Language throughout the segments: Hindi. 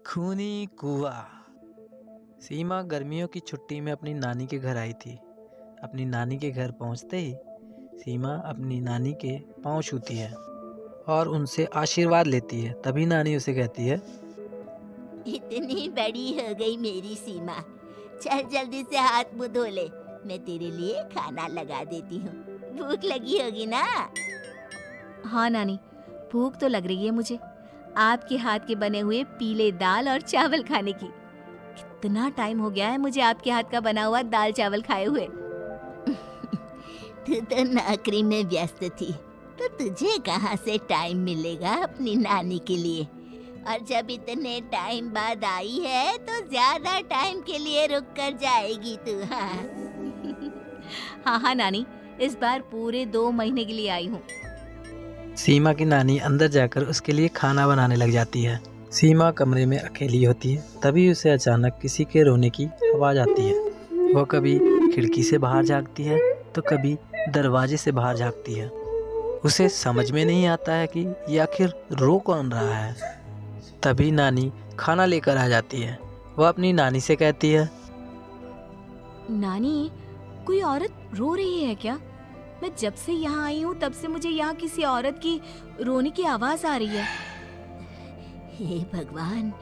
खूनी कुआं। सीमा गर्मियों की छुट्टी में अपनी नानी के घर आई थी। अपनी नानी के घर पहुंचते ही सीमा अपनी नानी के पांव छूती है और उनसे आशीर्वाद लेती है। तभी नानी उसे कहती है, इतनी बड़ी हो गई मेरी सीमा, चल जल्दी से हाथ मुंह धो ले, मैं तेरे लिए खाना लगा देती हूँ। भूख लगी होगी ना? हाँ नानी, भूख तो लग रही है मुझे। आपके हाथ के बने हुए पीले दाल और चावल खाने की। कितना टाइम हो गया है मुझे आपके हाथ का बना हुआ दाल चावल खाए हुए। तू तो नौकरी में व्यस्त थी, तो तुझे कहाँ से टाइम मिलेगा अपनी नानी के लिए? और जब इतने टाइम बाद आई है तो ज्यादा टाइम के लिए रुक कर जाएगी तू। हाँ नानी, इस बार पूरे 2 महीने के लिए आई हूँ। सीमा की नानी अंदर जाकर उसके लिए खाना बनाने लग जाती है। सीमा कमरे में अकेली होती है। तभी उसे अचानक किसी के रोने की आवाज़ आती है। वो कभी खिड़की से बाहर झांकती है तो कभी दरवाजे से बाहर झांकती है। उसे समझ में नहीं आता है कि ये आखिर रो कौन रहा है। तभी नानी खाना लेकर आ जाती है। वह अपनी नानी से कहती है, नानी, कोई औरत रो रही है क्या? मैं जब से यहाँ आई हूँ तब से मुझे यहाँ किसी औरत की रोने की आवाज आ रही है। हे भगवान,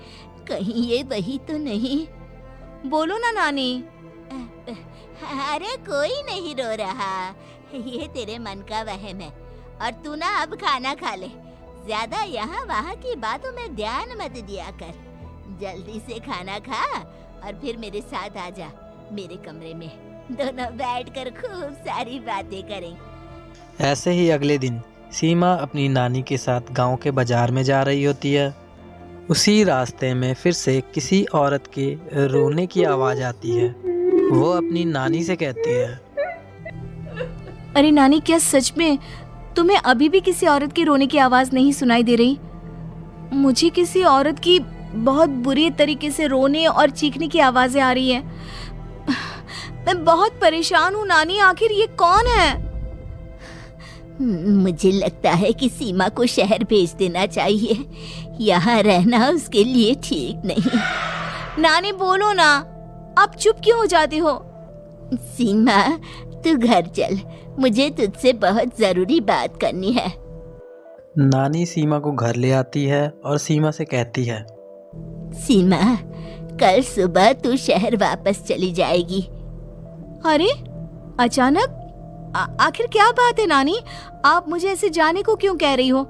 कहीं ये वही तो नहीं? बोलो ना नानी। अरे कोई नहीं रो रहा, ये तेरे मन का वहम है। और तू ना अब खाना खा ले, ज्यादा यहाँ वहाँ की बातों में ध्यान मत दिया कर। जल्दी से खाना खा और फिर मेरे साथ आ जा मेरे कमरे में। दोनों बैठकर खूब सारी बातें करें। ऐसे ही अगले दिन सीमा अपनी नानी के साथ गांव के बाजार में जा रही होती है। उसी रास्ते में फिर से किसी औरत के रोने की आवाज़ आती है। वो अपनी नानी से कहती है, अरे नानी, क्या सच में तुम्हें अभी भी किसी औरत की रोने की आवाज नहीं सुनाई दे रही? मुझे किसी औरत की बहुत बुरी तरीके से रोने और चीखने की आवाजें आ रही हैं। मैं बहुत परेशान हूँ नानी, आखिर ये कौन है? मुझे लगता है कि सीमा को शहर भेज देना चाहिए, यहाँ रहना उसके लिए ठीक नहीं। नानी बोलो ना, आप चुप क्यों हो जाते हो? सीमा, तू घर चल, मुझे तुझसे बहुत जरूरी बात करनी है। नानी सीमा को घर ले आती है और सीमा से कहती है, सीमा, कल सुबह तू शहर वापस चली जाएगी। अरे अचानक? आखिर क्या बात है नानी? आप मुझे ऐसे जाने को क्यों कह रही हो?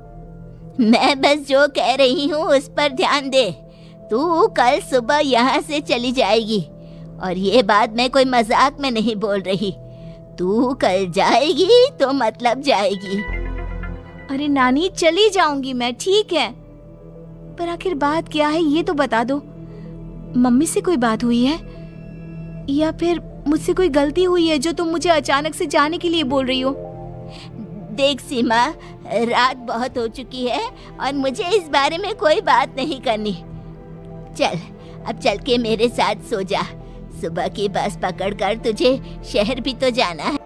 मैं बस जो कह रही हूँ उस पर ध्यान दे। तू कल सुबह यहाँ से चली जाएगी, और ये बात मैं कोई मजाक में नहीं बोल रही। तू कल जाएगी तो मतलब जाएगी। अरे नानी, चली जाऊंगी मैं, ठीक है, पर आखिर बात क्या है ये तो बता दो। मम्मी से कोई बात हुई है या फिर मुझसे कोई गलती हुई है जो तुम मुझे अचानक से जाने के लिए बोल रही हो? देख सीमा, रात बहुत हो चुकी है और मुझे इस बारे में कोई बात नहीं करनी। चल, अब चल के मेरे साथ सो जा। सुबह की बस पकड़कर तुझे शहर भी तो जाना है।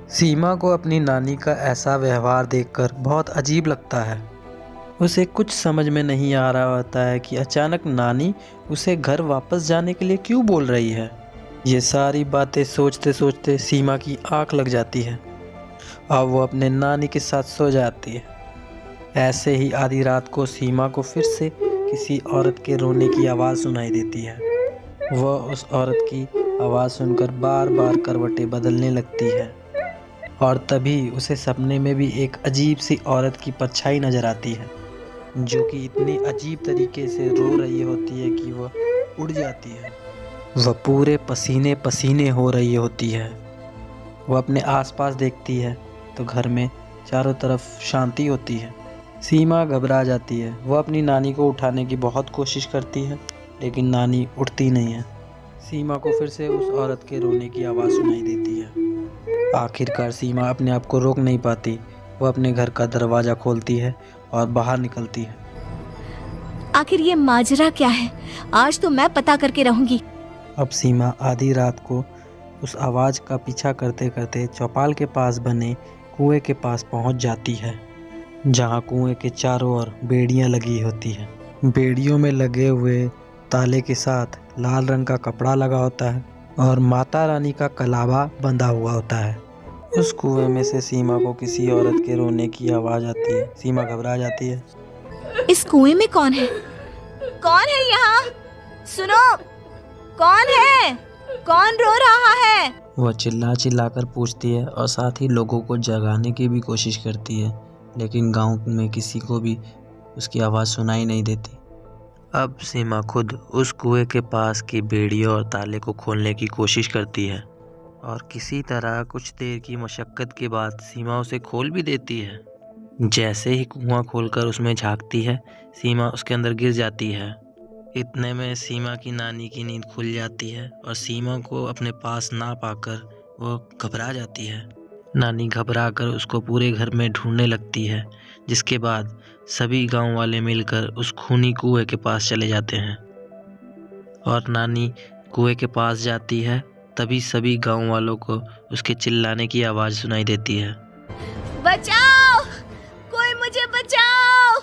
सीमा को अपनी नानी का ऐसा व्यवहार देखकर बहुत अजीब लगता है। उसे कुछ समझ में नहीं आ रहा होता है कि अचानक नानी उसे घर वापस जाने के लिए क्यों बोल रही है। ये सारी बातें सोचते सोचते सीमा की आंख लग जाती है। अब वो अपने नानी के साथ सो जाती है। ऐसे ही आधी रात को सीमा को फिर से किसी औरत के रोने की आवाज़ सुनाई देती है। वह उस औरत की आवाज़ सुनकर बार बार करवटें बदलने लगती है और तभी उसे सपने में भी एक अजीब सी औरत की परछाई नज़र आती है, जो कि इतनी अजीब तरीके से रो रही होती है कि वह उड़ जाती है। वह पूरे पसीने पसीने हो रही होती है। वह अपने आसपास देखती है तो घर में चारों तरफ शांति होती है। सीमा घबरा जाती है। वह अपनी नानी को उठाने की बहुत कोशिश करती है, लेकिन नानी उठती नहीं है। सीमा को फिर से उस औरत के रोने की आवाज़ सुनाई देती है। आखिरकार सीमा अपने आप को रोक नहीं पाती। वह अपने घर का दरवाज़ा खोलती है और बाहर निकलती है। आखिर ये माजरा क्या है? आज तो मैं पता करके रहूंगी। अब सीमा आधी रात को उस आवाज़ का पीछा करते करते चौपाल के पास बने कुएं के पास पहुंच जाती है, जहां कुएं के चारों ओर बेड़ियां लगी होती हैं। बेड़ियों में लगे हुए ताले के साथ लाल रंग का कपड़ा लगा होता है और माता रानी का कलावा बंधा हुआ होता है। उस कुएं में से सीमा को किसी औरत के रोने की आवाज़ आती है। सीमा घबरा जाती है। इस कुएं में कौन है? कौन है यहाँ? सुनो, कौन है? कौन रो रहा है? वह चिल्ला चिल्ला कर पूछती है और साथ ही लोगों को जगाने की भी कोशिश करती है, लेकिन गांव में किसी को भी उसकी आवाज़ सुनाई नहीं देती। अब सीमा खुद उस कुएं के पास की बेड़ियों और ताले को खोलने की कोशिश करती है और किसी तरह कुछ देर की मशक्क़त के बाद सीमा उसे खोल भी देती है। जैसे ही कुआं खोलकर उसमें झांकती है, सीमा उसके अंदर गिर जाती है। इतने में सीमा की नानी की नींद खुल जाती है और सीमा को अपने पास ना पाकर वो घबरा जाती है। नानी घबरा कर उसको पूरे घर में ढूंढने लगती है, जिसके बाद सभी गांव वाले मिलकर उस खूनी कुएं के पास चले जाते हैं और नानी कुएं के पास जाती है। तभी सभी गांव वालों को उसके चिल्लाने की आवाज़ सुनाई देती है। बचाओ, कोई मुझे बचाओ।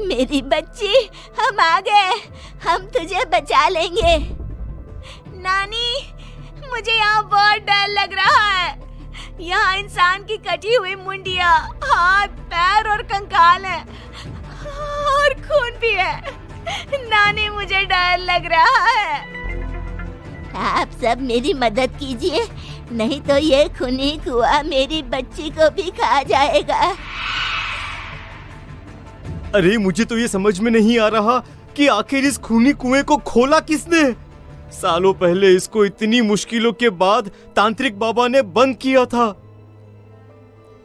मेरी बच्ची, हम आ गए, हम तुझे बचा लेंगे। नानी, मुझे यहाँ बहुत डर लग रहा है। यहाँ इंसान की कटी हुई मुंडिया, हाथ, पैर और कंकाल है और खून भी है। नानी, मुझे डर लग रहा है। आप सब मेरी मदद कीजिए, नहीं तो ये खूनी कुआं मेरी बच्ची को भी खा जाएगा। अरे मुझे तो ये समझ में नहीं आ रहा कि आखिर इस खूनी कुएं को खोला किसने। सालों पहले इसको इतनी मुश्किलों के बाद तांत्रिक बाबा ने बंद किया था।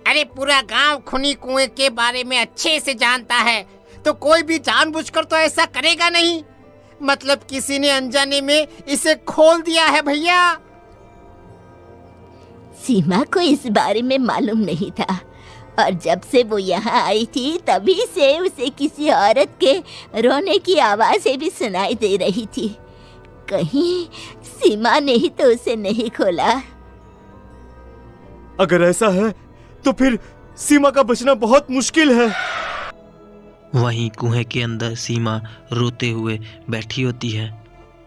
अरे पूरा गांव खूनी कुएं के बारे में अच्छे से जानता है, तो कोई भी जानबूझकर तो ऐसा करेगा नहीं। मतलब किसी ने अनजाने में इसे खोल दिया है भैया। सीमा को इस बारे में मालूम नहीं था और जब से वो यहाँ आई थी तभी से उसे किसी औरत के रोने की आवाज़ें भी सुनाई दे रही थी। कहीं सीमा ने ही तो उसे नहीं खोला। अगर ऐसा है तो फिर सीमा का बचना बहुत मुश्किल है। वहीं कुएं के अंदर सीमा रोते हुए बैठी होती है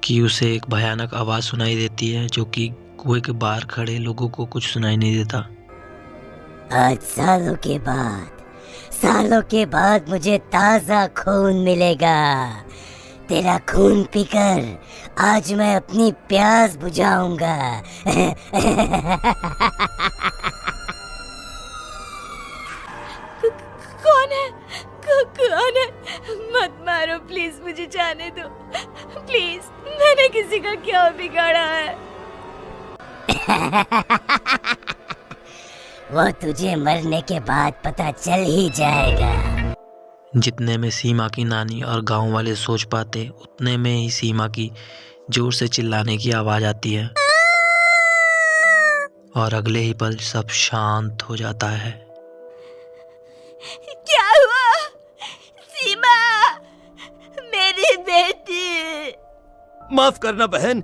कि उसे एक भयानक आवाज़ सुनाई देती है, जो कि कुएं के बाहर खड़े लोगों को कुछ सुनाई नहीं देता। आज सालों के बाद मुझे ताज़ा खून मिलेगा। तेरा खून पीकर आज मैं अपनी प्यास बुझाऊंगा। कौन है? कौन है? मत मारो प्लीज, मुझे जाने दो प्लीज। मैंने किसी का क्या बिगाड़ा है? वो तुझे मरने के बाद पता चल ही जाएगा। जितने में सीमा की नानी और गांव वाले सोच पाते, उतने में ही सीमा की जोर से चिल्लाने की आवाज़ आती है और अगले ही पल सब शांत हो जाता है। क्या हुआ? सीमा, मेरी बेटी। माफ करना बहन,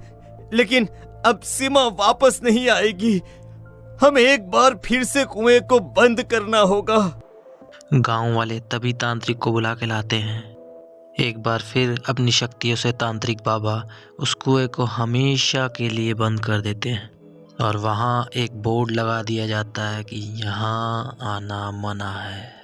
लेकिन अब सीमा वापस नहीं आएगी। हमें एक बार फिर से कुएं को बंद करना होगा। गांव वाले तभी तांत्रिक को बुला के लाते हैं। एक बार फिर अपनी शक्तियों से तांत्रिक बाबा उस कुएं को हमेशा के लिए बंद कर देते हैं और वहाँ एक बोर्ड लगा दिया जाता है कि यहाँ आना मना है।